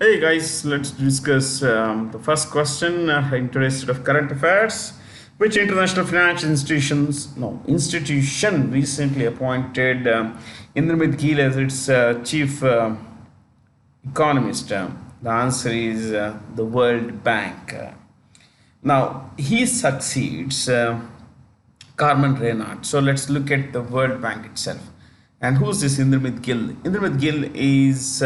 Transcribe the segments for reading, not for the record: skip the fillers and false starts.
Hey guys, let's discuss the first question in today's set of current affairs. Which international financial institution recently appointed Indrajit Gill as its chief economist? The answer is the World Bank. Now he succeeds Carmen Reinhardt. So let's look at the World Bank itself. And who's this Indrajit Gill? Indrajit Gill is,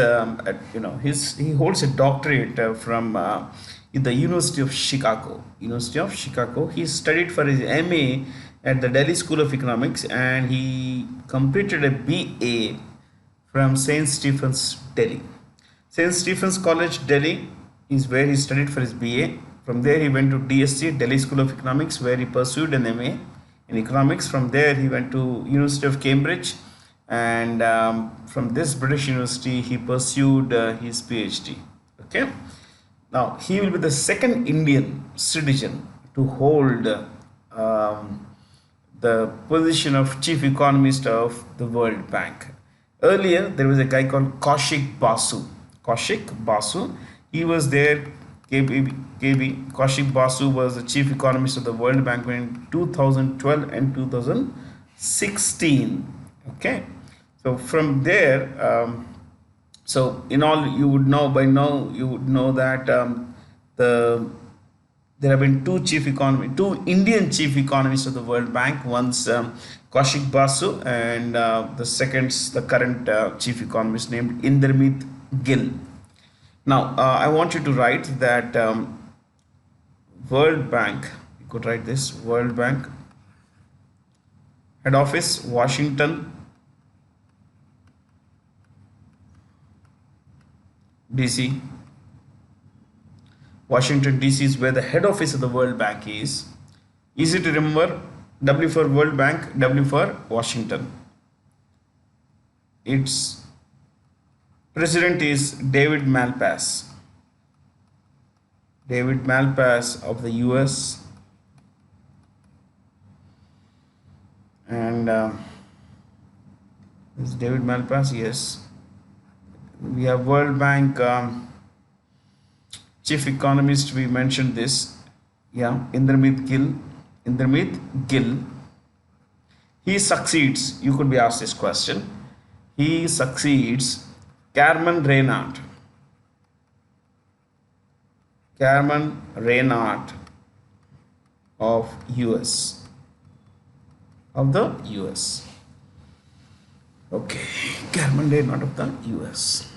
he holds a doctorate from the University of Chicago. University of Chicago. He studied for his MA at the Delhi School of Economics, and he completed a BA from St. Stephen's, Delhi. St. Stephen's College, Delhi is where he studied for his BA. From there, he went to DSC, Delhi School of Economics, where he pursued an MA in economics. From there, he went to University of Cambridge, and from this British university, he pursued his PhD. Okay. Now, he will be the second Indian citizen to hold the position of chief economist of the World Bank. Earlier, there was a guy called Kaushik Basu. Kaushik Basu, he was there. Kaushik Basu was the chief economist of the World Bank in 2012 and 2016. Okay, so from there, so in all, you would know by now, you would know that the there have been two Indian chief economists of the World Bank. One's Kaushik Basu, and the current chief economist named Indermeet Gill. Now, I want you to write that World Bank. You could write this: World Bank, head office Washington, DC. Washington DC is where the head office of the World Bank is. Easy to remember: W for World Bank, W for Washington. Its president is David Malpass. David Malpass of the US. And is David Malpass? Yes. We have World Bank chief economist. We mentioned this. Yeah, Indermeet Gill. Indermeet Gill. He succeeds. You could be asked this question. He succeeds Carmen Reinhardt. Carmen Reinhardt of US. Of the US. Okay, Carmen Reinhardt of the US.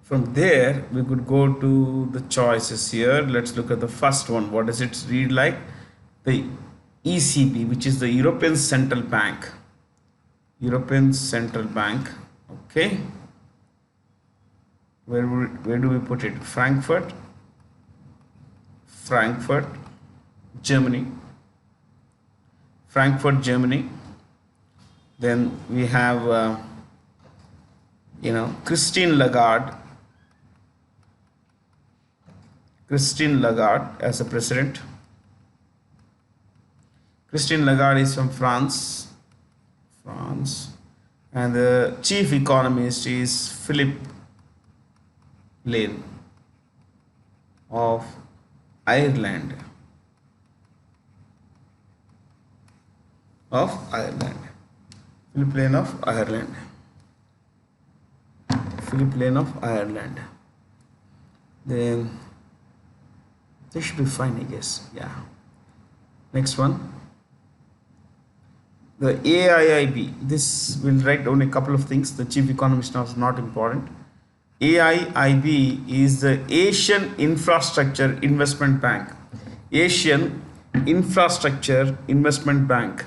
From there, we could go to the choices here. Let's look at the first one. What does it read like? The ECB, which is the European Central Bank. European Central Bank. Okay. Where do we put it? Frankfurt. Frankfurt, Germany. Frankfurt, Germany. Then we have, Christine Lagarde. Christine Lagarde as a president. Christine Lagarde is from France. And the chief economist is Philip Lane of Ireland. Philip Lane of Ireland. Philip Lane of Ireland. Then this should be fine, I guess. Yeah. Next one. The AIIB. This will write down a couple of things. The chief economist is not important. AIIB is the Asian Infrastructure Investment Bank. Asian Infrastructure Investment Bank.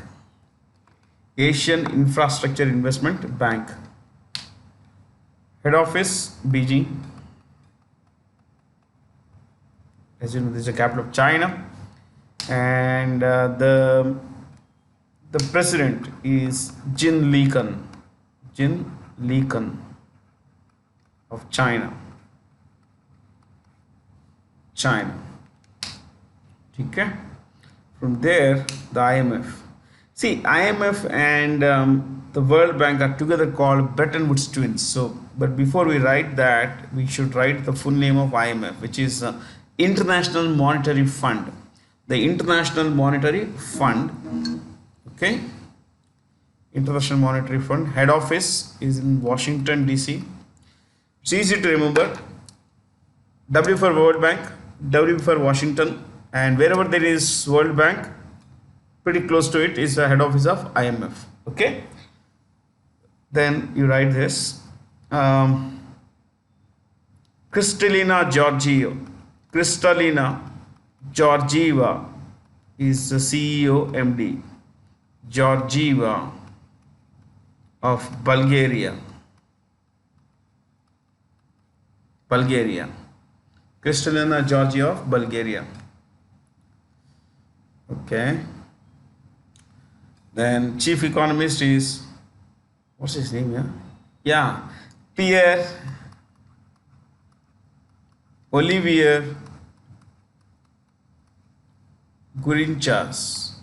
Asian Infrastructure Investment Bank. Head office Beijing. As you know, this is the capital of China, and the president is Jin Likan. Jin Likan of China. Okay. From there, the IMF. See, IMF and the World Bank are together called Bretton Woods twins. So, but before we write that, we should write the full name of IMF, which is International Monetary Fund. The International Monetary Fund, okay? International Monetary Fund. Head office is in Washington, D.C. It's easy to remember. W for World Bank, W for Washington, and wherever there is World Bank, pretty close to it is the head office of IMF. Okay, then you write this. Kristalina Georgieva is the CEO MD. Georgieva of Bulgaria. Kristalina Georgieva of Bulgaria. Okay. Then chief economist is, what's his name? Yeah, Pierre Olivier Gourinchas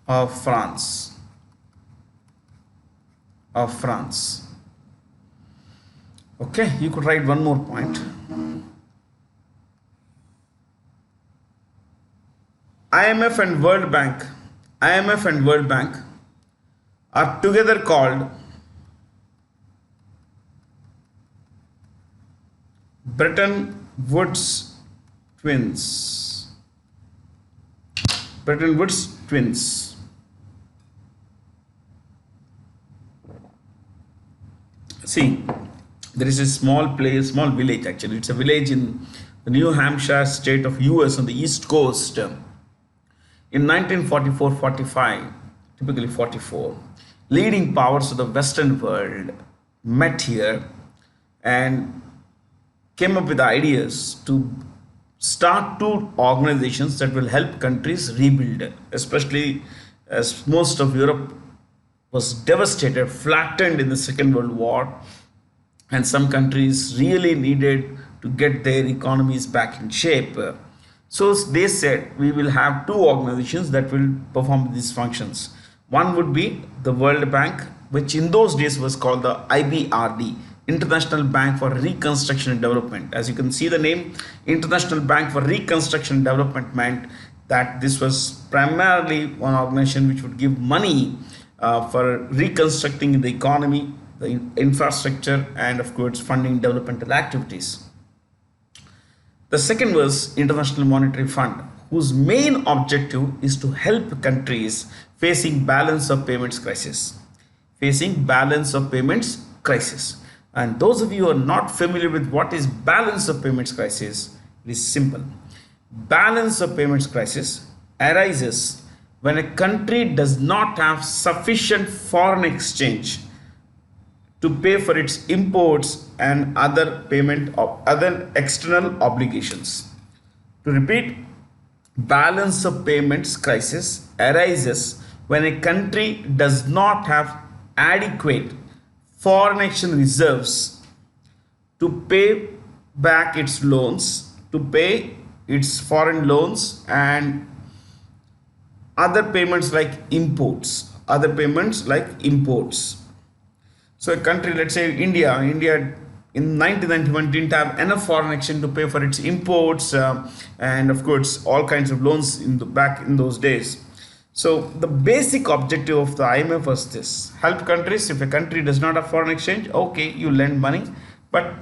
of France. Okay, you could write one more point. IMF and World Bank are together called Bretton Woods twins. See, there is a small village actually. It's a village in the New Hampshire state of US on the East Coast. In 1944-45, typically 44, leading powers of the Western world met here and came up with ideas to start two organizations that will help countries rebuild, especially as most of Europe was devastated, flattened in the Second World War, and some countries really needed to get their economies back in shape. So they said we will have two organizations that will perform these functions. One would be the World Bank, which in those days was called the IBRD, International Bank for Reconstruction and Development. As you can see the name, International Bank for Reconstruction and Development meant that this was primarily one organization which would give money for reconstructing the economy, the infrastructure, and of course funding developmental activities. The second was International Monetary Fund, whose main objective is to help countries facing balance of payments crisis. And those of you who are not familiar with what is balance of payments crisis, it is simple. Balance of payments crisis arises when a country does not have sufficient foreign exchange to pay for its imports and other external obligations. To repeat, balance of payments crisis arises when a country does not have adequate foreign exchange reserves to pay back its loans, to pay its foreign loans and other payments like imports. So a country, let's say India in 1991 didn't have enough foreign exchange to pay for its imports and of course all kinds of loans back in those days. So the basic objective of the IMF was this: help countries. If a country does not have foreign exchange, okay, you lend money, but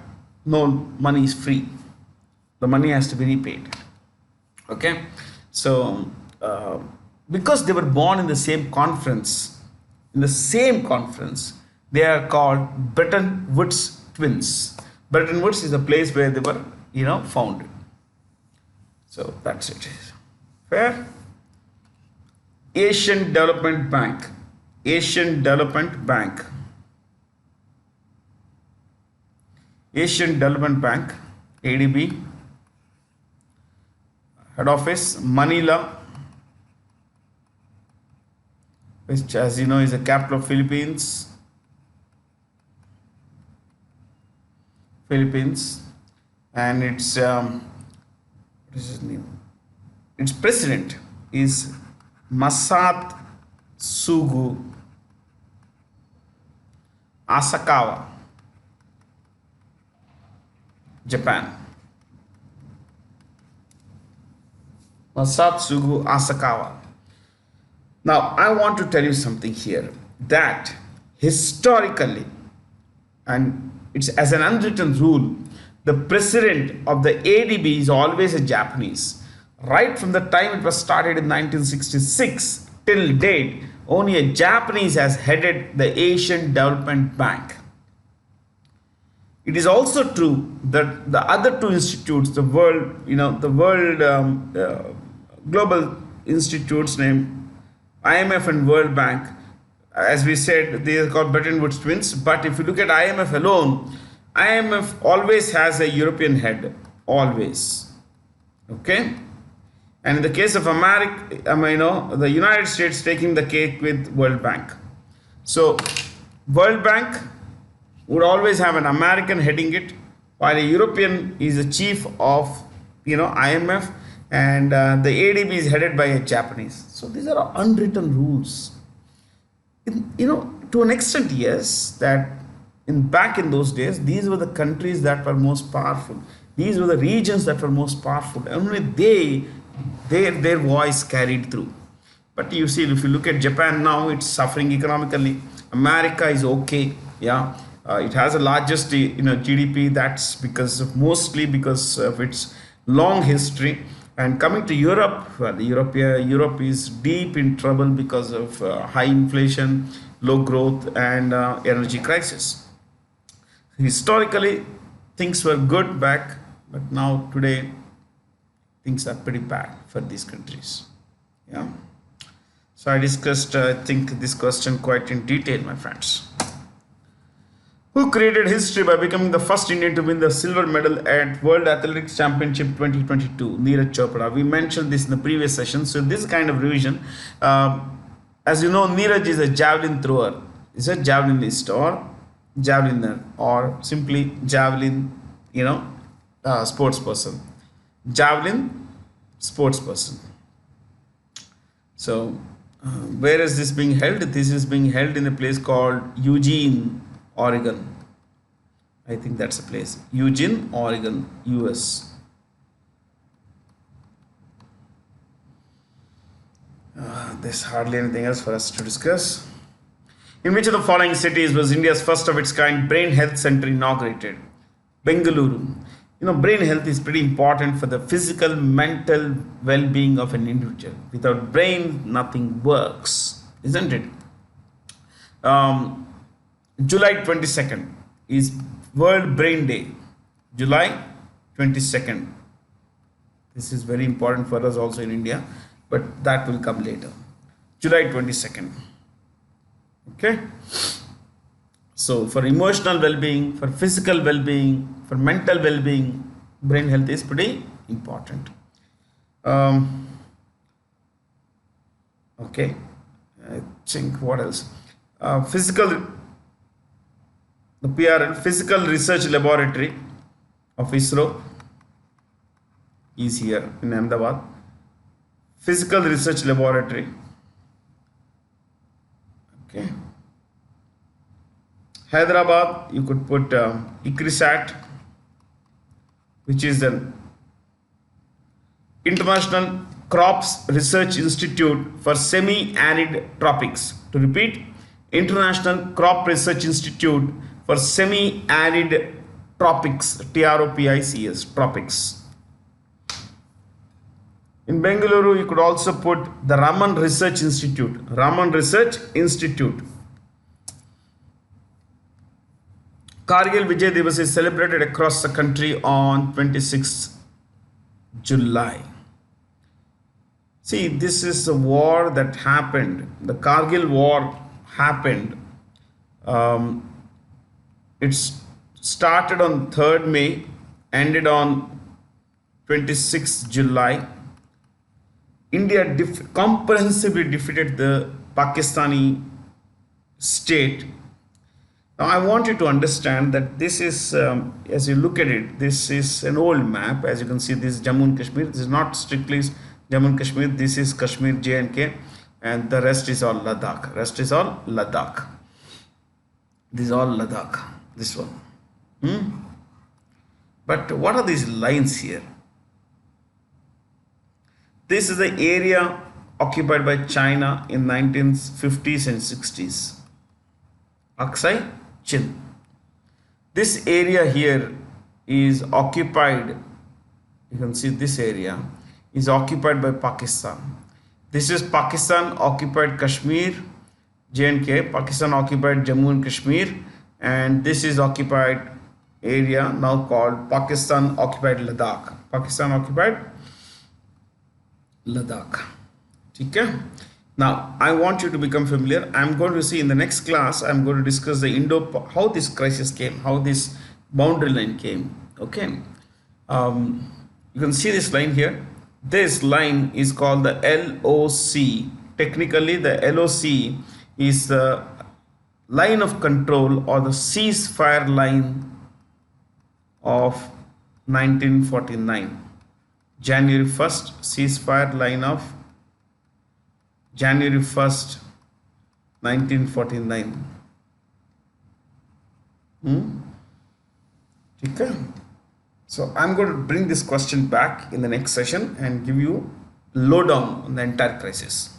no money is free. The money has to be repaid. Okay, so because they were born in the same conference, they are called Bretton Woods twins. Bretton Woods is the place where they were, founded. So that's it. Fair. Asian Development Bank, ADB, head office Manila, which as you know is the capital of Philippines, and its what is his name? Its president is Masato Sugu Asakawa, Japan. Masato Sugu Asakawa. Now, I want to tell you something here that historically, and it's as an unwritten rule, the president of the ADB is always a Japanese. Right from the time it was started in 1966 till date, only a Japanese has headed the Asian Development Bank. It is also true that the other two institutes, the world, the world global institutes named IMF and World Bank, as we said, they are called Bretton Woods twins. But if you look at IMF alone, IMF always has a European head, always. Okay? And in the case of America, the United States taking the cake with World Bank. So, World Bank would always have an American heading it, while a European is the chief of, IMF, and the ADB is headed by a Japanese. So these are unwritten rules. To an extent, yes, that back in those days, these were the countries that were most powerful. These were the regions that were most powerful. Only their voice carried through. But you see, if you look at Japan now, it's suffering economically. America is okay, yeah. It has the largest, GDP. That's mostly because of its long history. And coming to Europe, well, Europe is deep in trouble because of high inflation, low growth, and energy crisis. Historically, things were good back, but now today things are pretty bad for these countries. Yeah. So I discussed, I think, this question quite in detail, my friends. Who created history by becoming the first Indian to win the silver medal at World Athletics Championship 2022? Neeraj Chopra. We mentioned this in the previous session. So this kind of revision, as you know, Neeraj is a javelin thrower. Is a javelinist or javeliner or simply javelin, sports person. Javelin sports person. So where is this being held? This is being held in a place called Eugene, Oregon. I think that's a place. Eugene, Oregon, US. There's hardly anything else for us to discuss. In which of the following cities was India's first of its kind brain health center inaugurated? Bengaluru. Brain health is pretty important for the physical, mental well-being of an individual. Without brain, nothing works, isn't it? July 22nd is World Brain Day. July 22nd. This is very important for us also in India, but that will come later. July 22nd. Okay. So for emotional well-being, for physical well-being, for mental well-being, brain health is pretty important. Okay. I think what else? The PRL, Physical Research Laboratory of ISRO, is here in Ahmedabad. Physical Research Laboratory. Okay. Hyderabad, you could put ICRISAT, which is the International Crops Research Institute for Semi-Arid Tropics. To repeat, International Crop Research Institute for Semi-Arid Tropics, TROPICS, tropics. In Bengaluru, you could also put the Raman Research Institute. Raman Research Institute. Kargil Vijay Divas is celebrated across the country on 26th July. See, this is a war that happened. The Kargil war happened. It started on 3rd May, ended on 26th July. India comprehensively defeated the Pakistani state. Now, I want you to understand that this is, as you look at it, this is an old map. As you can see, this is Jammu and Kashmir. This is not strictly Jammu and Kashmir. This is Kashmir, J&K. and the rest is all Ladakh. Rest is all Ladakh. This is all Ladakh. This one. But what are these lines here? This is the area occupied by China in 1950s and 60s. Aksai Chin. This area here is occupied. You can see this area is occupied by Pakistan. This is Pakistan occupied Kashmir, J&K, Pakistan occupied Jammu and Kashmir, and this is occupied area now called Pakistan occupied Ladakh. Pakistan occupied Ladakh. Okay. Now I want you to become familiar. I'm going to see in the next class. I'm going to discuss the how this crisis came, how this boundary line came. Okay. You can see this line here. This line is called the LOC. Technically, the LOC is the line of control or the ceasefire line of 1949. January 1st, ceasefire line of January 1st, 1949. Okay. So I'm going to bring this question back in the next session and give you lowdown on the entire crisis.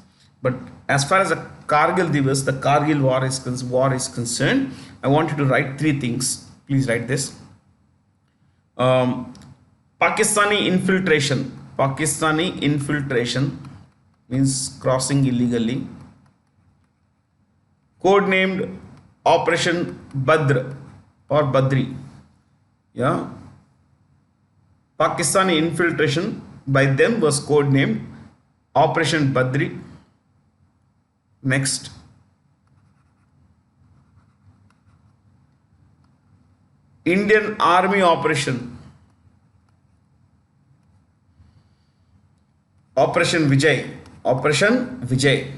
But as far as the Kargil Divas, the Kargil war is concerned, I want you to write three things. Please write this. Pakistani infiltration. Pakistani infiltration means crossing illegally. Codenamed Operation Badr or Badri. Yeah. Pakistani infiltration by them was codenamed Operation Badri. Next. Indian Army operation. Operation Vijay. Operation Vijay.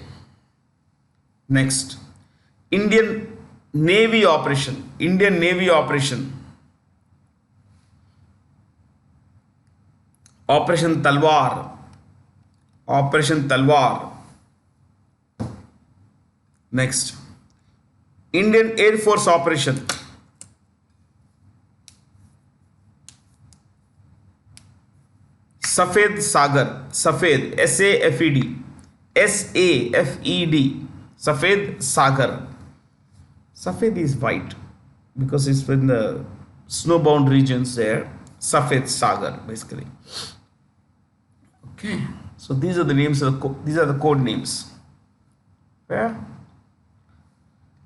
Next. Indian Navy operation. Indian Navy operation. Operation Talwar. Operation Talwar. Next. Indian Air Force operation. Safed Sagar. Safed. S-A-F-E-D. S-A-F-E-D. Safed Sagar. Safed is white because it's in the snowbound regions there. Safed Sagar basically. Okay. So these are the names of these are the code names. Fair?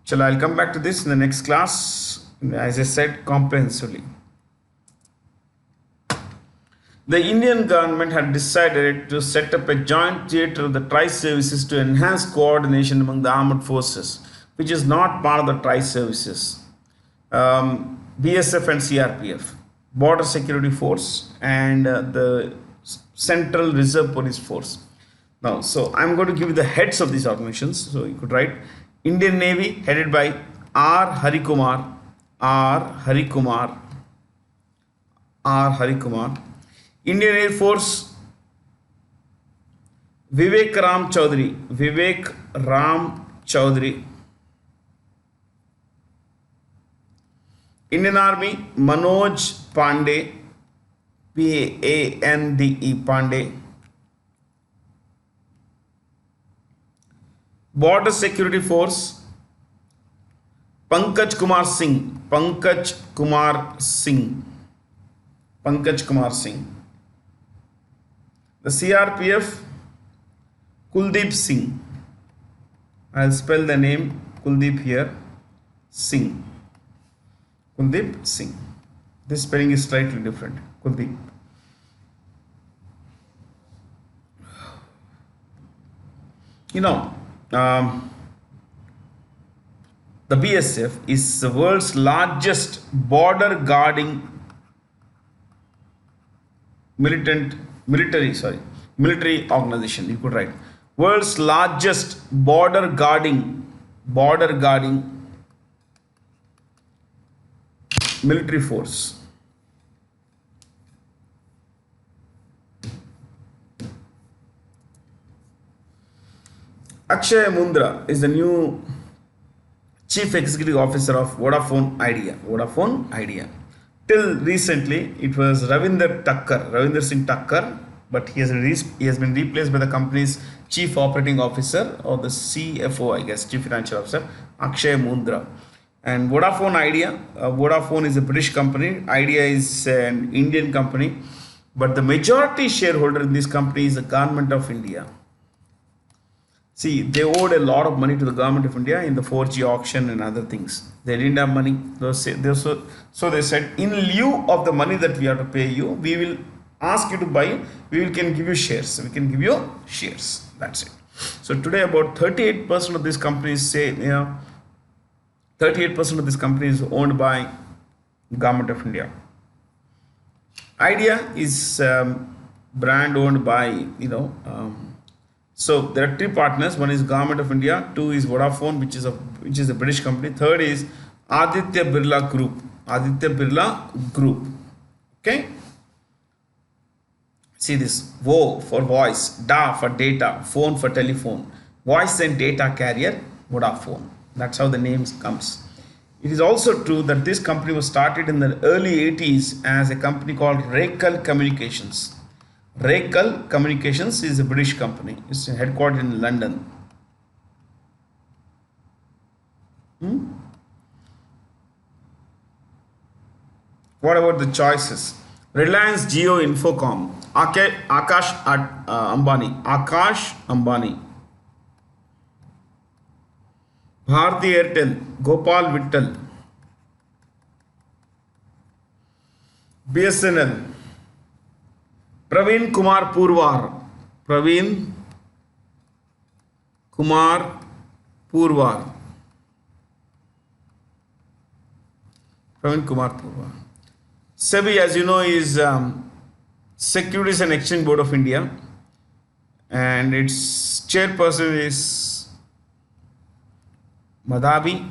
Shall I'll come back to this in the next class, as I said, comprehensively. The Indian government had decided to set up a joint theatre of the tri-services to enhance coordination among the armed forces, which is not part of the tri-services. BSF and CRPF, Border Security Force, and the Central Reserve Police Force. Now, so I'm going to give you the heads of these organizations. So you could write Indian Navy headed by R. Harikumar, R. Harikumar, R. Harikumar. Indian Air Force, Vivek Ram Chaudhary, Vivek Ram Chaudhary. Indian Army, Manoj Pandey, P-A-N-D-E, Pandey. Border Security Force, Pankaj Kumar Singh, Pankaj Kumar Singh, Pankaj Kumar Singh. The CRPF, Kuldeep Singh. I'll spell the name Kuldeep here. Singh. Kuldeep Singh. This spelling is slightly different. Kuldeep. You know, the BSF is the world's largest border guarding military organization. You could write world's largest border guarding military force. Akshay Mundra is the new Chief Executive Officer of Vodafone Idea. Vodafone Idea. Till recently, it was Ravinder Singh Thakkar, but he has been replaced by the company's Chief Operating Officer or the CFO, I guess, Chief Financial Officer, Akshay Mundra. And Vodafone is a British company. Idea is an Indian company, but the majority shareholder in this company is the Government of India. See, they owed a lot of money to the government of India in the 4G auction and other things. They didn't have money. So they said, in lieu of the money that we have to pay you, we will ask you to buy, can give you shares. We can give you shares. That's it. So today about 38% of these companies 38% of this company is owned by government of India. Idea is brand owned by, so there are three partners. One is Government of India. Two is Vodafone, which is a British company. Third is Aditya Birla Group. Aditya Birla Group. Okay. See this: VO for voice, DA for data, phone for telephone, voice and data carrier, Vodafone. That's how the name comes. It is also true that this company was started in the early 80s as a company called Racal Communications. Racal Communications is a British company. It's headquartered in London. What about the choices? Reliance Jio Infocom, Akash Ambani, Bharti Airtel, Gopal Vittal, BSNL, Praveen Kumar Purwar, Praveen Kumar Purwar. SEBI, as you know, is Securities and Exchange Board of India, and its chairperson is Madhabi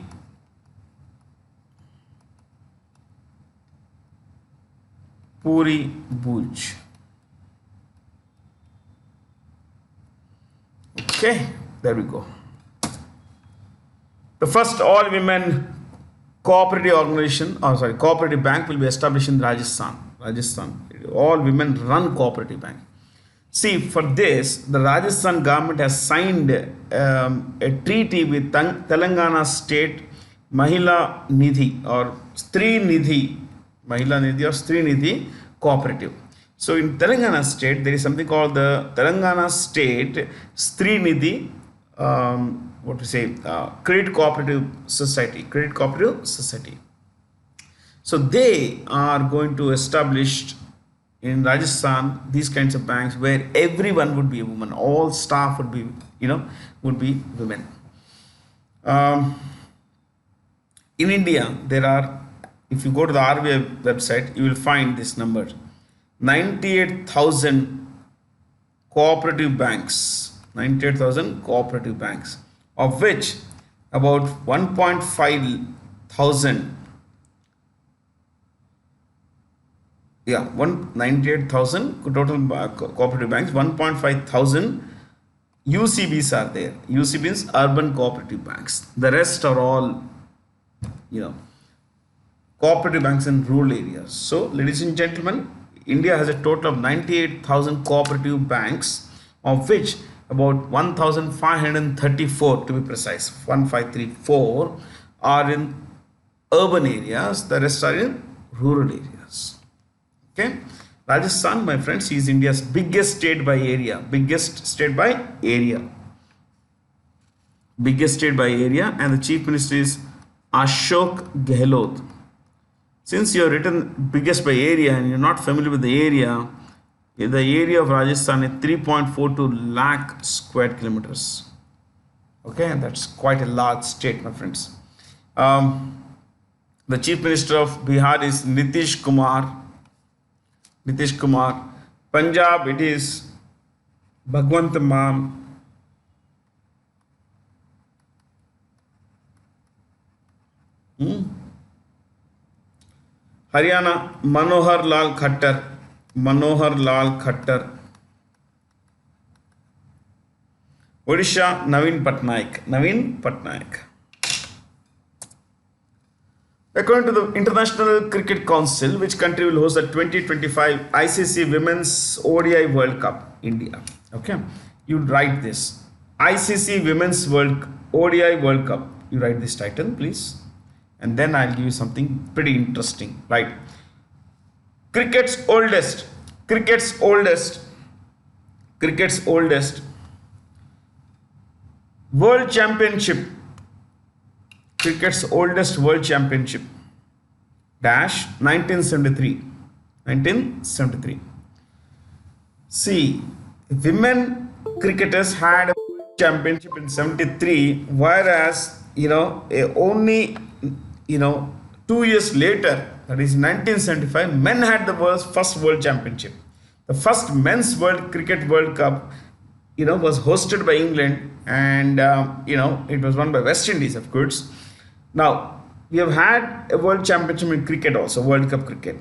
Puri Bhuj. Okay, there we go. The first all-women cooperative bank will be established in Rajasthan. All women run cooperative bank. See, for this, the Rajasthan government has signed a treaty with Telangana State Mahila Nidhi or Stri Nidhi Cooperative. So in Telangana State, there is something called the Telangana State Stri Nidhi Credit Cooperative Society. So they are going to establish in Rajasthan these kinds of banks where everyone would be a woman, all staff would be women. In India, there are, if you go to the RBI website, you will find this number: 98,000 cooperative banks. 98,000 cooperative banks, of which about 1.5 thousand, 98,000 total cooperative banks, 1.5 thousand UCBs are there. UCB means urban cooperative banks. The rest are all, cooperative banks in rural areas. So, ladies and gentlemen, India has a total of 98,000 cooperative banks, of which about 1,534, to be precise, 1534 are in urban areas, the rest are in rural areas. Okay, Rajasthan, my friends, is India's biggest state by area, and the chief minister is Ashok Gehlot. Since you have written biggest by area and you're not familiar with the area of Rajasthan is 3.42 lakh square kilometers. Okay, and that's quite a large state, my friends. The chief minister of Bihar is Nitish Kumar. Punjab, it is Bhagwant Mann. Haryana, Manohar Lal Khattar. Odisha, Naveen Patnaik. Naveen Patnaik. According to the International Cricket Council, which country will host the 2025 ICC Women's ODI World Cup? India. Okay. You write this. ICC Women's ODI World Cup. You write this title, please. And then I'll give you something pretty interesting. Right. Cricket's oldest world championship. Cricket's oldest world championship. Dash 1973. 1973. See, women cricketers had a world championship in 73, whereas only 2 years later, that is 1975, men had the world's first world championship. The first men's cricket World Cup, was hosted by England, and it was won by West Indies, of course. Now we have had a world championship in cricket also, World Cup cricket.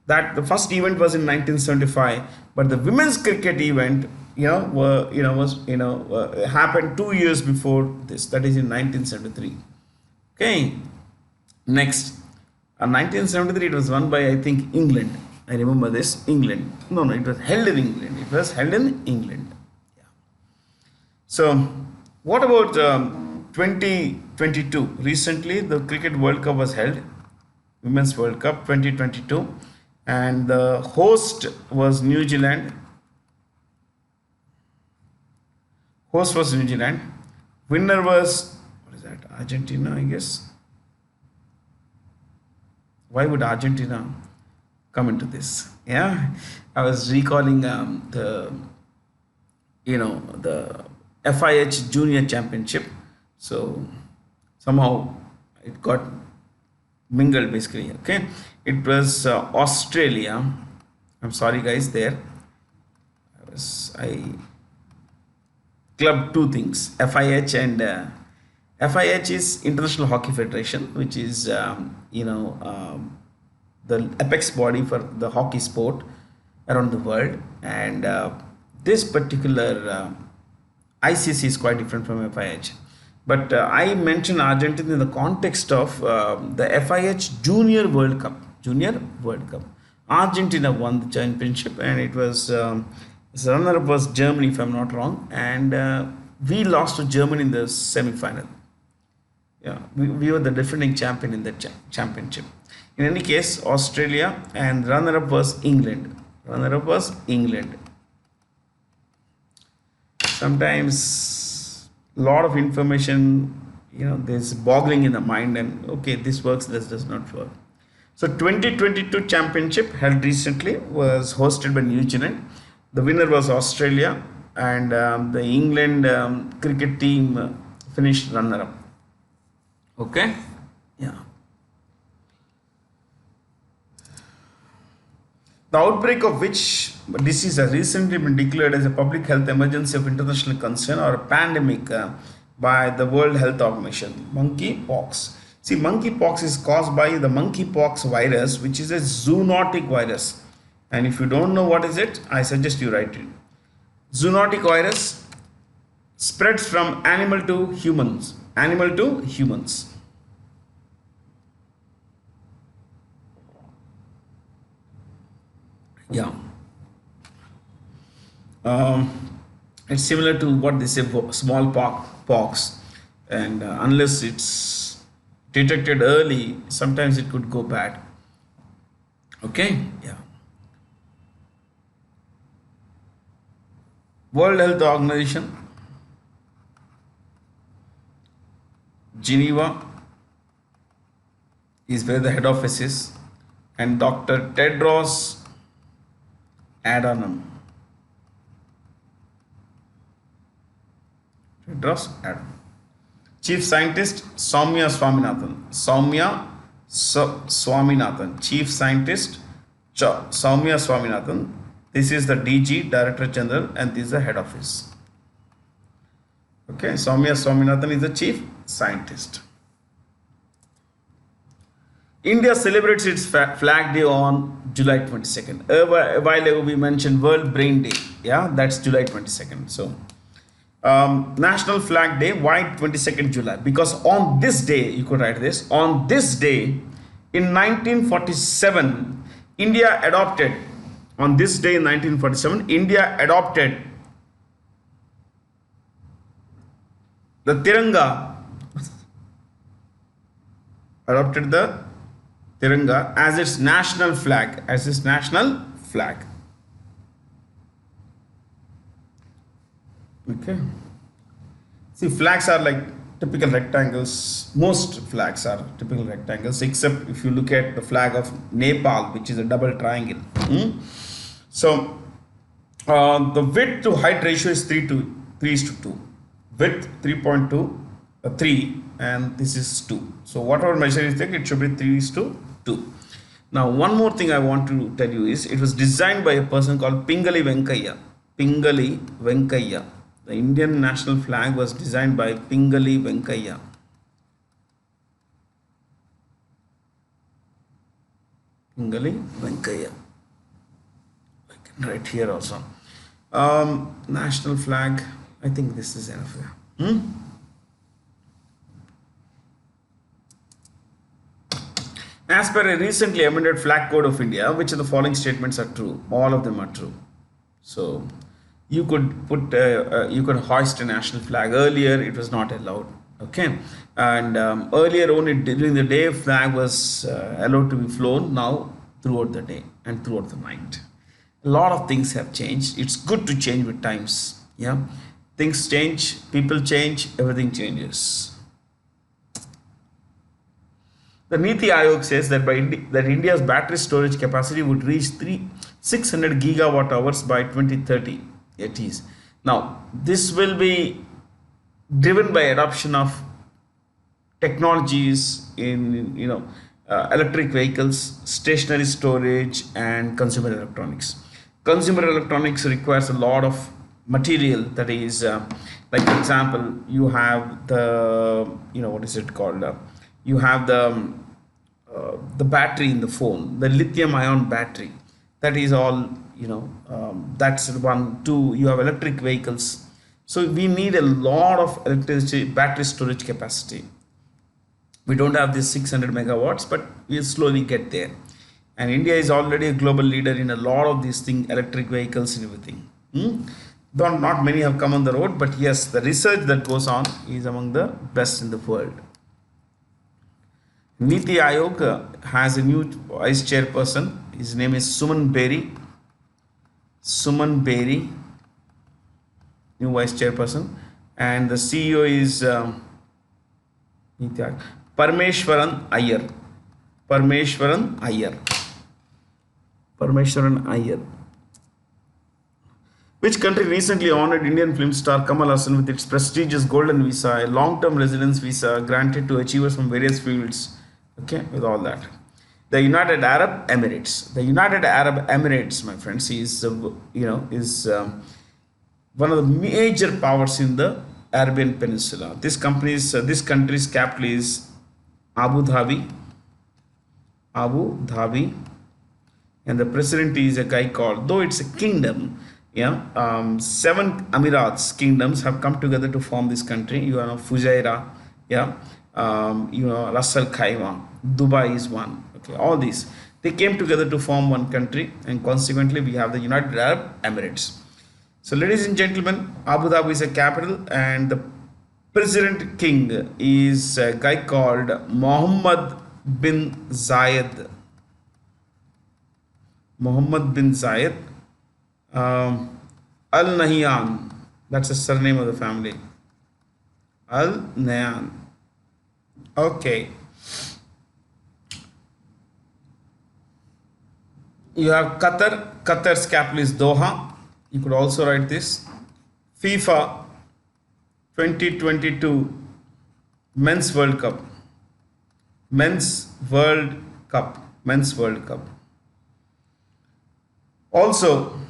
That the first event was in 1975, but the women's cricket event, happened 2 years before this. That is in 1973. Okay. Next, 1973 it was won by, I think, England. I remember this. England. No, it was held in England. Yeah. So, what about 2022? Recently, the Cricket World Cup was held, Women's World Cup 2022, and the host was New Zealand. Winner was, what is that? Argentina, I guess. Why would Argentina come into this? Yeah, I was recalling the FIH Junior Championship. So somehow it got mingled basically. Okay, it was Australia. I'm sorry, guys. I clubbed two things: FIH and FIH is International Hockey Federation, which is the apex body for the hockey sport around the world, and this particular ICC is quite different from FIH. But I mentioned Argentina in the context of the FIH Junior World Cup. Argentina won the championship, and it was the runner-up was Germany, if I'm not wrong, and we lost to Germany in the semi-final. Yeah, we were the defending champion in the championship. In any case, Australia, and runner-up was England. Sometimes a lot of information, there's boggling in the mind, and okay, this works, this does not work. So 2022 championship held recently was hosted by New Zealand. The winner was Australia, and the England cricket team finished runner-up. Okay, yeah. The outbreak of which disease has recently been declared as a public health emergency of international concern, or a pandemic, by the World Health Organization. Monkeypox. See, monkeypox is caused by the monkeypox virus, which is a zoonotic virus. And if you don't know what is it, I suggest you write it. Zoonotic virus spreads from animal to humans. Yeah. It's similar to what they say for smallpox, and unless it's detected early, sometimes it could go bad. Okay, yeah. World Health Organization, Geneva is where the head office is, and Dr. Tedros Adhanom. Chief Scientist Soumya Swaminathan. Chief Scientist Soumya Swaminathan. This is the DG, Director General, and this is the head office. Okay, Soumya Swaminathan is the Chief Scientist. India celebrates its Flag Day on July 22nd. A while ago we mentioned World Brain Day. Yeah, that's July 22nd. So, National Flag Day. Why 22nd July? Because on this day, you could write this, on this day in 1947, India adopted, on this day in 1947, India adopted the Tiranga, adopted the Tiranga as its national flag, as its national flag. Okay. See, flags are like typical rectangles. Most flags are typical rectangles, except if you look at the flag of Nepal, which is a double triangle. So, the width to height ratio is 3 is to 2. Width 3.2, 3, and this is 2. So, whatever measure you take, it should be 3 is to 2. Now, one more thing I want to tell you is it was designed by a person called Pingali Venkayya. Pingali Venkayya. The Indian national flag was designed by Pingali Venkayya. Pingali Venkayya. I can write here also. National flag. I think this is enough here. As per a recently amended flag code of India, which of the following statements are true? All of them are true. So you could put, you could hoist a national flag. Earlier, it was not allowed. Okay, and earlier only during the day flag was allowed to be flown. Now throughout the day and throughout the night, a lot of things have changed. It's good to change with times. Yeah, things change, people change, everything changes. The Niti Aayog says that that India's battery storage capacity would reach 600 gigawatt hours by 2030. It is. Now, this will be driven by adoption of technologies in electric vehicles, stationary storage, and consumer electronics. Consumer electronics requires a lot of material. That is, like for example, you have the what is it called? You have the battery in the phone, the lithium-ion battery. That is all. That's one. Two, you have electric vehicles. So we need a lot of electricity, battery storage capacity. We don't have this 600 megawatts, but we'll slowly get there. And India is already a global leader in a lot of these things, electric vehicles and everything. Though not many have come on the road, but yes, the research that goes on is among the best in the world. Niti Aayog has a new vice chairperson. His name is Suman Beri. Suman Beri, new vice chairperson, and the CEO is Parmeshwaran Iyer. Parmeshwaran Iyer. Parmeshwaran Iyer. Which country recently honored Indian film star Kamal Haasan with its prestigious golden visa, a long-term residence visa granted to achievers from various fields? Okay, with all that. The United Arab Emirates. The United Arab Emirates, my friends, is one of the major powers in the Arabian Peninsula. This country's capital is Abu Dhabi. Abu Dhabi, and the president is a guy called. Though it's a kingdom, 7 Emirats kingdoms have come together to form this country. You know Fujairah, Ras Al Khaimah, Dubai is one. Okay, all these they came together to form one country, and consequently we have the United Arab Emirates. So, ladies and gentlemen, Abu Dhabi is a capital, and the president king is a guy called Mohammed bin Zayed. Mohammed bin Zayed Al Nahyan. That's the surname of the family. Al Nahyan. Okay. You have Qatar. Qatar's capital is Doha. You could also write this. FIFA 2022 Men's World Cup. Men's World Cup. Men's World Cup. Also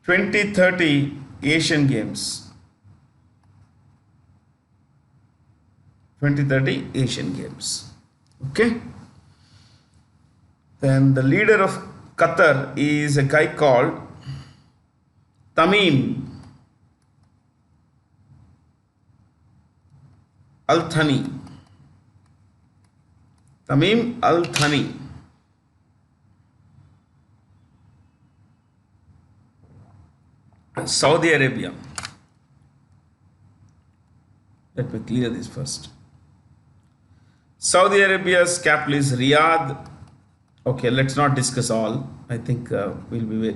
2030 Asian Games. 2030 Asian Games. Okay. Then the leader of Qatar is a guy called Tamim Al Thani. Tamim Al Thani. Saudi Arabia. Let me clear this first. Saudi Arabia's capital is Riyadh. Okay, let's not discuss all. I think we'll be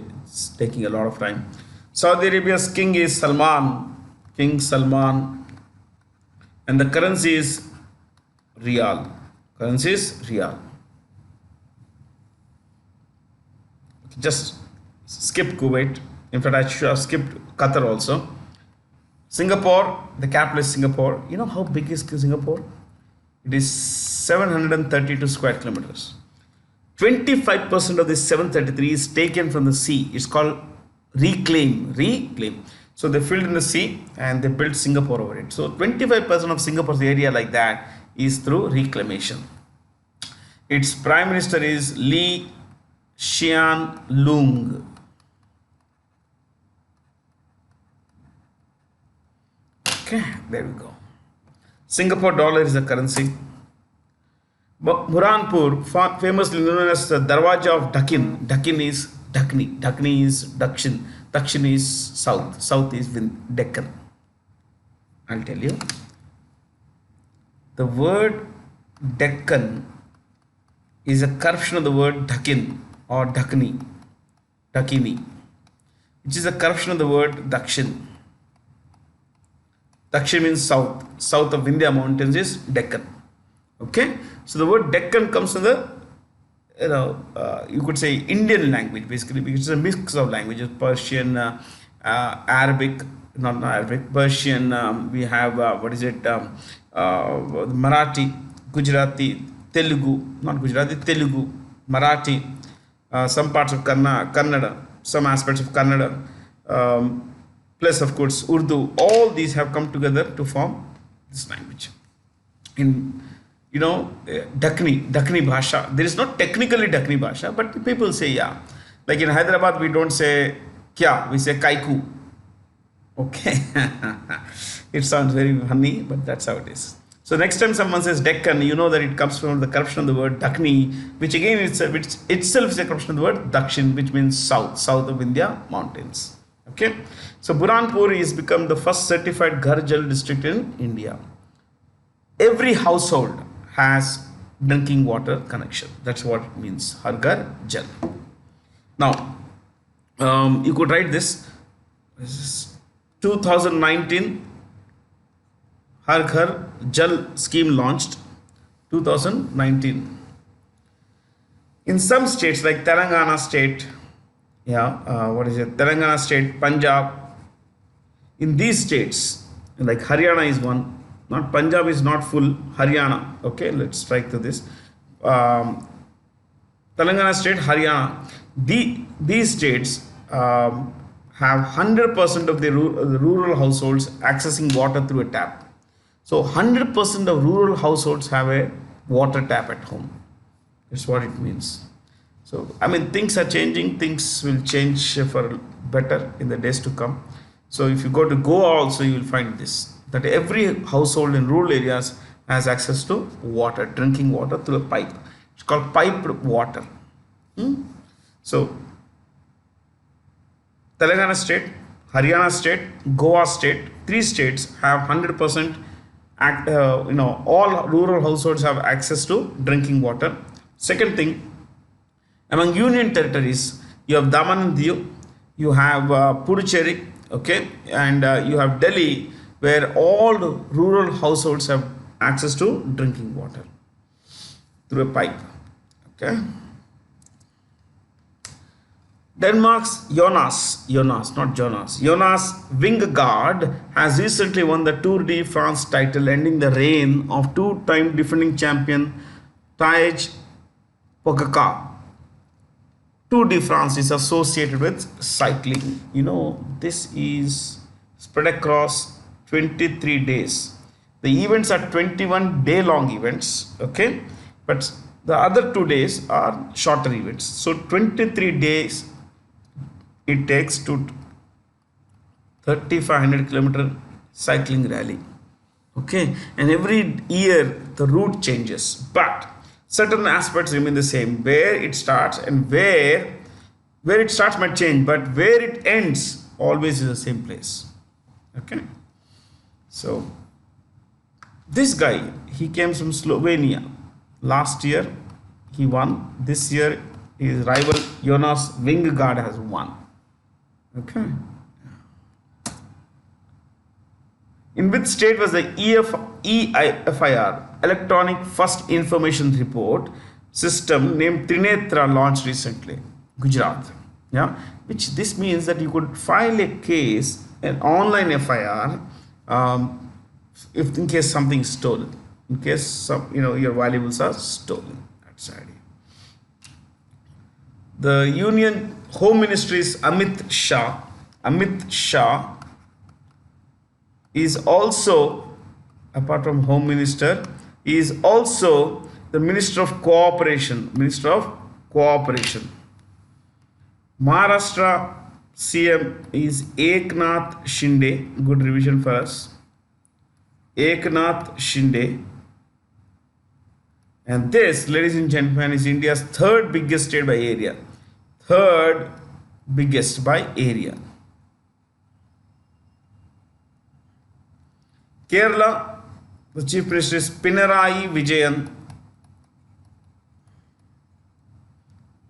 taking a lot of time. Saudi Arabia's king is Salman, King Salman, and the currency is Riyal. Currency is Riyal. Just skip Kuwait. In fact, I should have skipped Qatar also. Singapore, the capital is Singapore. You know how big is Singapore? It is 732 square kilometers. 25% of this 733 is taken from the sea. It's called reclaim. So they filled in the sea and they built Singapore over it. So 25% of Singapore's area like that is through reclamation. Its prime minister is Lee Hsien Loong. Okay, there we go. Singapore dollar is the currency. Burhanpur, famously known as the Darwaja of Dakin. Dakin is Dakhni. Dakhni is Dakshin. Dakshin is south. South is Deccan. I'll tell you. The word Deccan is a corruption of the word Dakin or Dakhni. Dakhini, which is a corruption of the word Dakshin. Dakshin means south. South of Vindhya mountains is Deccan. Okay, so the word Deccan comes from the, you could say Indian language basically, because it's a mix of languages: Persian, Arabic, not Arabic, Persian. We have Marathi, Gujarati, Telugu, not Gujarati, Telugu, Marathi, some parts of Kannada, some aspects of Kannada. Plus, of course, Urdu. All these have come together to form this language. Dakhni Bhasha. There is not technically Dakhni Bhasha, but people say yeah. Like in Hyderabad, we don't say kya, we say kaiku. Okay. It sounds very funny, but that's how it is. So next time someone says Deccan, you know that it comes from the corruption of the word Dakhni, which again itself is a corruption of the word Dakshin, which means south of Vindhya mountains. Okay. So Burhanpur is become the first certified Ghar Jal district in India. Every household has drinking water connection. That's what it means. Har Ghar Jal. Now, you could write this. This is 2019 Har Ghar Jal scheme launched. 2019. In some states like Telangana state, Telangana state, Punjab. In these states, like Haryana is one. Not Punjab is not full. Haryana. Okay, let's strike to this. Telangana state, Haryana. These states have 100% of the rural households accessing water through a tap. So 100% of rural households have a water tap at home. That's what it means. So, I mean, things are changing. Things will change for better in the days to come. So, if you go to Goa also, you will find this, that every household in rural areas has access to water, drinking water through a pipe. It's called piped water. So, Telangana state, Haryana state, Goa state, 3 states have 100%, all rural households have access to drinking water. Second thing, among union territories, you have Daman and Diu, you have Puducherry, okay, and you have Delhi, where all rural households have access to drinking water through a pipe. Okay. Denmark's Jonas Vingegaard has recently won the Tour de France title, ending the reign of 2-time defending champion Tadej Pogacar. Tour de France is associated with cycling. This is spread across 23 days. The events are 21-day-long events, okay? But the other 2 days are shorter events. So 23 days it takes to 3,500 kilometer cycling rally. Okay, and every year the route changes, but certain aspects remain the same. Where it starts and where it starts might change, but where it ends always is the same place. Okay, so this guy, he came from Slovenia. Last year he won. This year his rival Jonas Vingegaard has won. Okay. In which state was the EIFIR, Electronic First Information Report system named Trinetra launched recently? Gujarat. Yeah, which this means that you could file a case, an online FIR, if in case something is stolen, in case some your valuables are stolen. That's the idea. The Union Home Ministry's Amit Shah is also, apart from Home Minister, he is also the Minister of Cooperation. Minister of Cooperation. Maharashtra CM is Eknath Shinde. Good revision for us. Eknath Shinde. And this, ladies and gentlemen, is India's third biggest state by area. Third biggest by area. Kerala, the Chief Minister is Pinarayi Vijayan.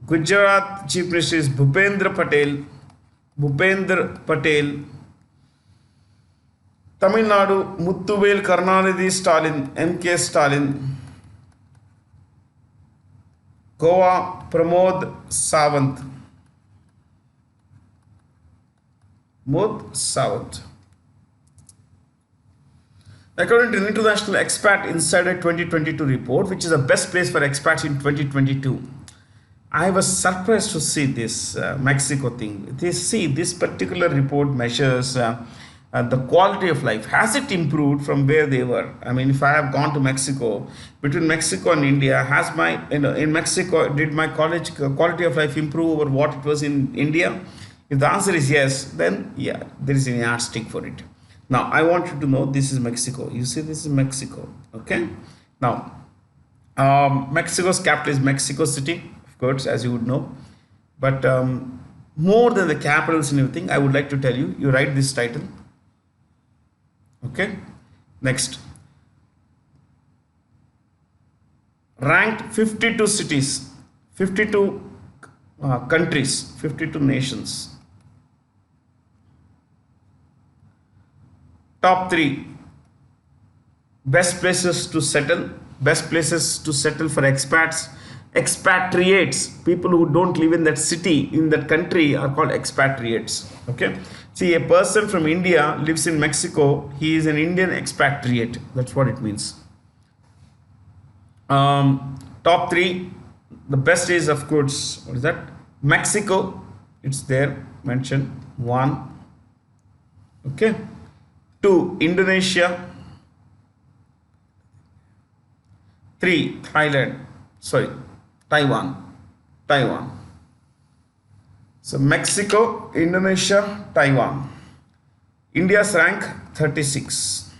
Gujarat Chief Minister is Bhupendra Patel. Bhupendra Patel. Tamil Nadu, Muthuvel Karunanidhi Stalin, M.K. Stalin. Goa, Pramod Sawant. Pramod Sawant. According to the International Expat Insider 2022 report, which is the best place for expats in 2022, I was surprised to see this Mexico thing. This particular report measures the quality of life. Has it improved from where they were? I mean, if I have gone to Mexico, between Mexico and India, has my in Mexico, did my college quality of life improve over what it was in India? If the answer is yes, then yeah, there is a yardstick for it. Now, I want you to know this is Mexico. You see, this is Mexico. Okay. Now, Mexico's capital is Mexico City, of course, as you would know. But more than the capitals and everything, I would like to tell you, you write this title. Okay. Next. Ranked 52 cities, 52 countries, 52 nations. Top 3 best places to settle. Best places to settle for expats. Expatriates, people who don't live in that city, in that country, are called expatriates. Okay. See, a person from India lives in Mexico, he is an Indian expatriate. That's what it means. Top 3, the best is, of course, what is that? Mexico, it's there mentioned. 1. Okay. 2, Indonesia. 3, Taiwan. So Mexico, Indonesia, Taiwan. India's rank 36.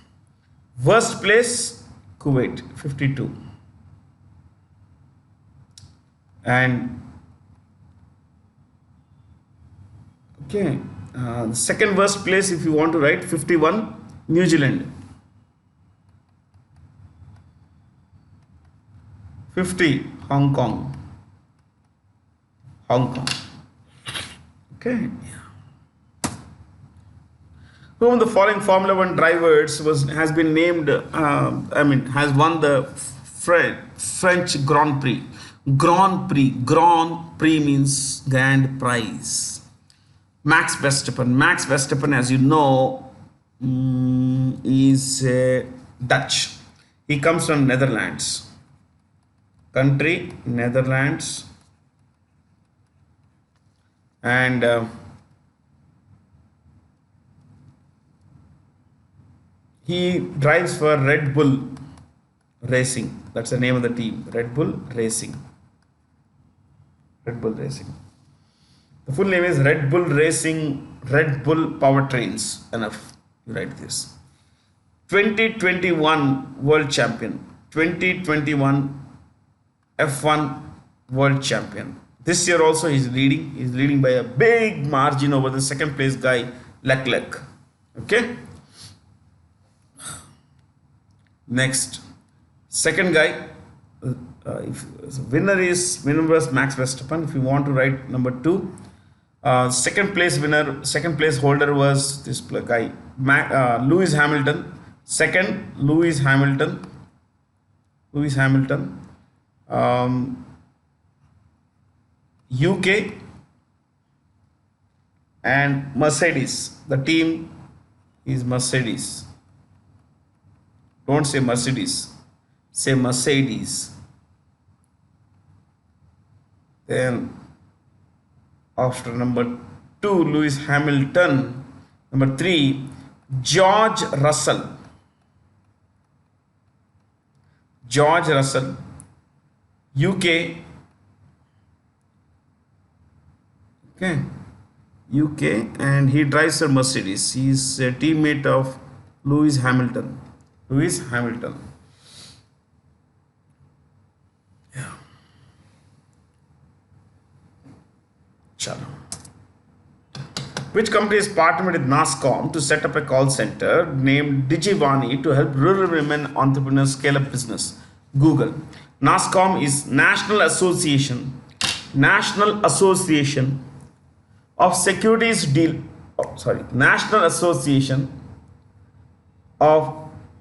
Worst place, Kuwait, 52. And okay, the second worst place, if you want to write, 51, New Zealand. 50, Hong Kong. Okay. Whom of the following Formula One drivers has been named? Has won the French Grand Prix. Grand Prix means grand prize. Max Verstappen, as you know, is Dutch. He comes from Netherlands. Country, Netherlands. And he drives for Red Bull Racing. That's the name of the team. Red Bull Racing. The full name is Red Bull Racing, Red Bull Powertrains. Enough. You write this. 2021 world champion, 2021 F1 world champion. This year also he's leading. He's leading by a big margin over the second place guy Leclerc. Okay. Next, second guy. If winner was Max Verstappen. If you want to write number two, second place holder was this guy, Lewis Hamilton. Second, Lewis Hamilton. UK and Mercedes. The team is Mercedes. Don't say Mercedes, say Mercedes. Then after number two, Lewis Hamilton. Number three, George Russell. George Russell, UK. Okay, UK, and he drives a Mercedes. He's a teammate of Lewis Hamilton. Lewis Hamilton. Yeah. Chalo. Which company is partnered with NASCOM to set up a call center named Digivani to help rural women entrepreneurs scale up business? Google. NASCOM is National Association of National Association of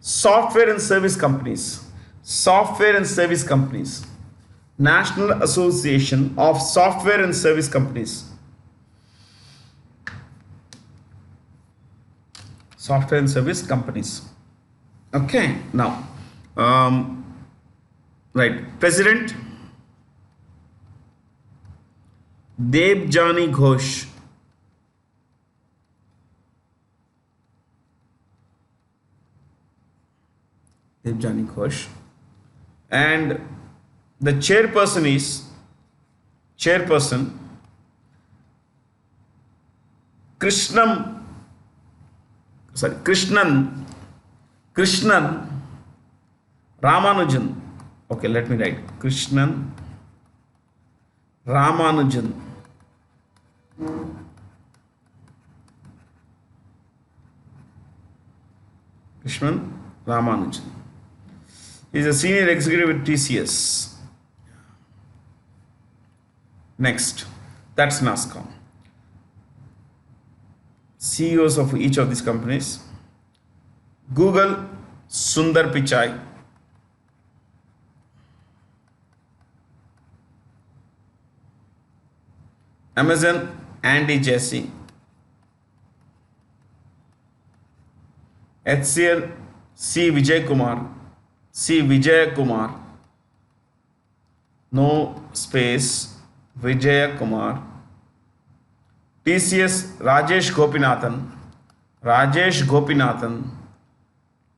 Software and Service Companies. Software and Service Companies. National Association of Software and Service Companies. Software and Service Companies. Okay, now, right, President Debjani Ghosh. Debjani Ghosh. And the chairperson is Krishnan Ramanujan. Okay, let me write Krishnan Ramanujan. Krishnan Ramanujan. He is a senior executive at TCS. Next, that's NASCOM. CEOs of each of these companies. Google, Sundar Pichai. Amazon, Andy Jassy. HCL, C. Vijay Kumar. No space, Vijay Kumar. TCS, Rajesh Gopinathan.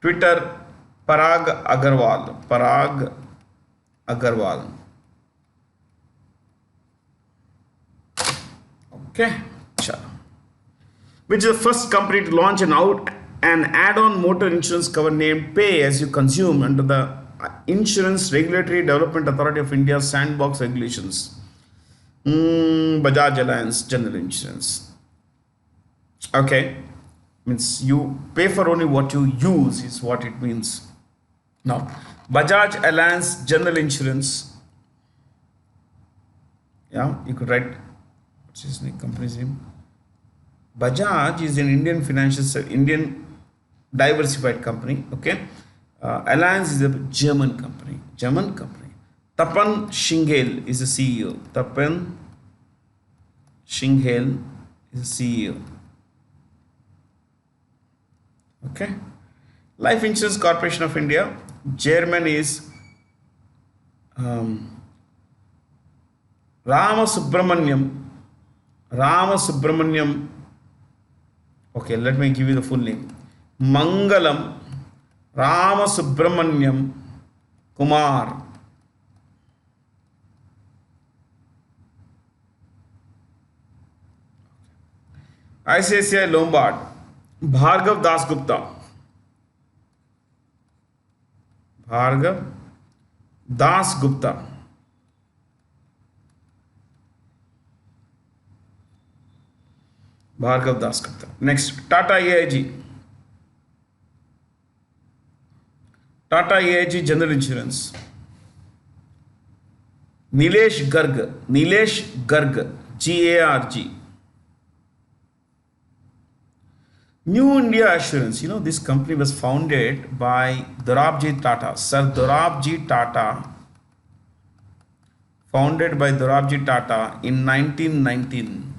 Twitter, Parag Agarwal. Okay, chalo. Which is the first company to launch an add-on motor insurance cover named Pay As You Consume under the Insurance Regulatory Development Authority of India sandbox regulations? Bajaj Allianz General Insurance. Okay, means you pay for only what you use is what it means. Now, Bajaj Allianz General Insurance. Yeah, you could write, what's his name, company's name? Bajaj is an Indian diversified company. Okay, Allianz is a German company. Tapan Shinghel is the CEO. Tapan Shinghel is the CEO. Okay. Life Insurance Corporation of India. Chairman is Rama Subramaniam. Okay, let me give you the full name. Mangalam Rama Subramaniam Kumar. ICICI Lombard, Bhargav Dasgupta. Bhargav Das Gupta. Bhargav Das Gupta. Next, Tata AIG. Tata AIG General Insurance. Nilesh Garg. Nilesh Garg. GARG. New India Assurance. You know, this company was founded by Dorabji Tata. Sir Dorabji Tata. Founded by Dorabji Tata in 1919.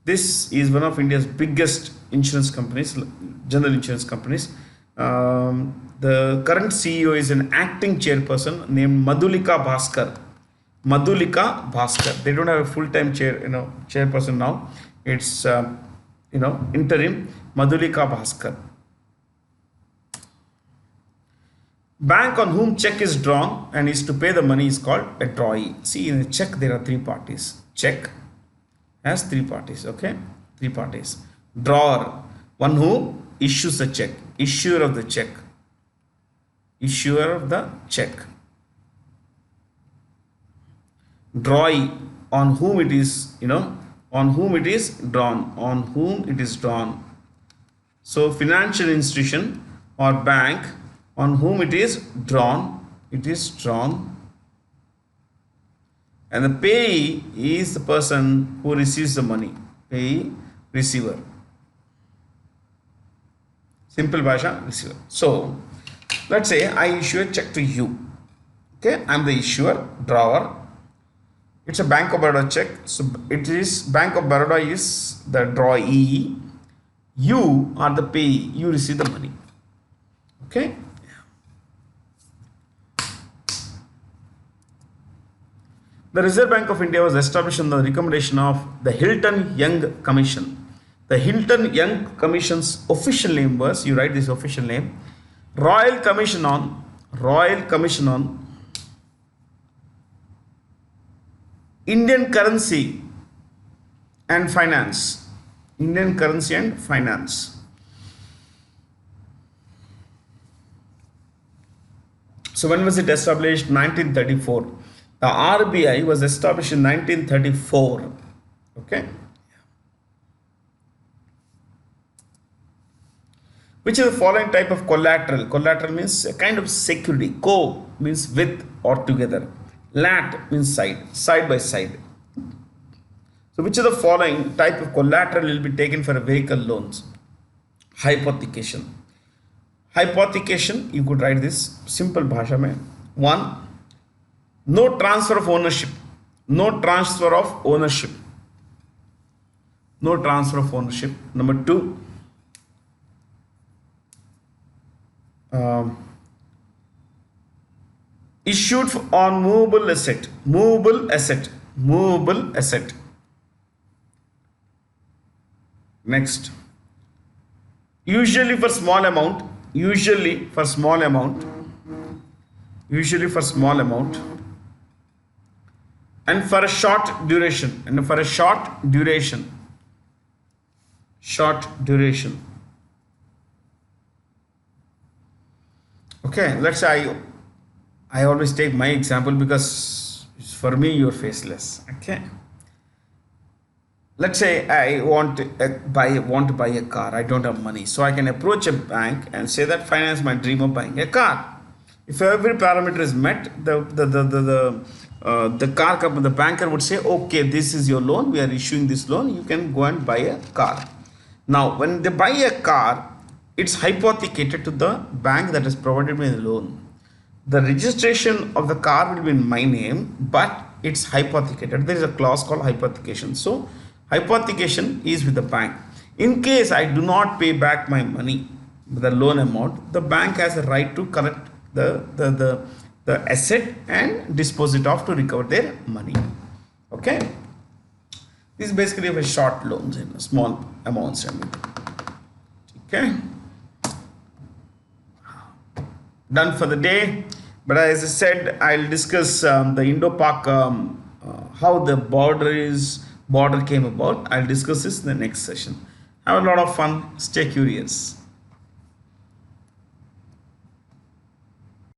This is one of India's biggest insurance companies, general insurance companies. The current CEO is an acting chairperson named Madhulika Bhaskar. Madhulika Bhaskar. They don't have a full-time chairperson now. It's interim. Madhulika Bhaskar. Bank on whom check is drawn and is to pay the money is called a drawee. See, in a check there are three parties. Check has three parties. Okay, three parties. Drawer, one who issues the check. Issuer of the check. Issuer of the check. Drawee, on whom it is, on whom it is drawn. On whom it is drawn. So financial institution or bank on whom it is drawn. It is drawn. And the payee is the person who receives the money. Payee, receiver. Simple Bhasha, receiver. So, let's say I issue a check to you. Okay, I am the issuer, drawer. It's a Bank of Baroda check. So, it is Bank of Baroda is the drawee. You are the payee. You receive the money. Okay. The Reserve Bank of India was established on the recommendation of the Hilton Young Commission. The Hilton Young Commission's official name was, you write this official name, Royal Commission on Indian Currency and Finance. Indian Currency and Finance. So when was it established? 1934. The RBI was established in 1934. Okay. Which is the following type of collateral? Collateral means a kind of security. Co means with or together. Lat means side, side by side. So which of the following type of collateral will be taken for a vehicle loans? Hypothecation. Hypothecation, you could write this simple bhasha mein. 1. No transfer of ownership. No transfer of ownership. No transfer of ownership. Number 2. Issued on movable asset. Movable asset. Movable asset. Next. Usually for small amount. Usually for small amount. Usually for small amount. And for a short duration. And for a short duration. Short duration. Okay, let's say I always take my example because for me you're faceless. Okay. Let's say I want to buy a car. I don't have money, so I can approach a bank and say that finance my dream of buying a car. If every parameter is met, the car company, the banker would say, okay, this is your loan. We are issuing this loan. You can go and buy a car. Now, when they buy a car, it's hypothecated to the bank that has provided me the loan. The registration of the car will be in my name, but it's hypothecated. There is a clause called hypothecation. So, hypothecation is with the bank. In case I do not pay back my money, the loan amount, the bank has a right to collect the asset and dispose it off to recover their money. Okay. This is basically for short loans in small amounts. Okay. Done for the day. But as I said, I'll discuss the Indo-Pak, how the border came about. I'll discuss this in the next session. Have a lot of fun. Stay curious.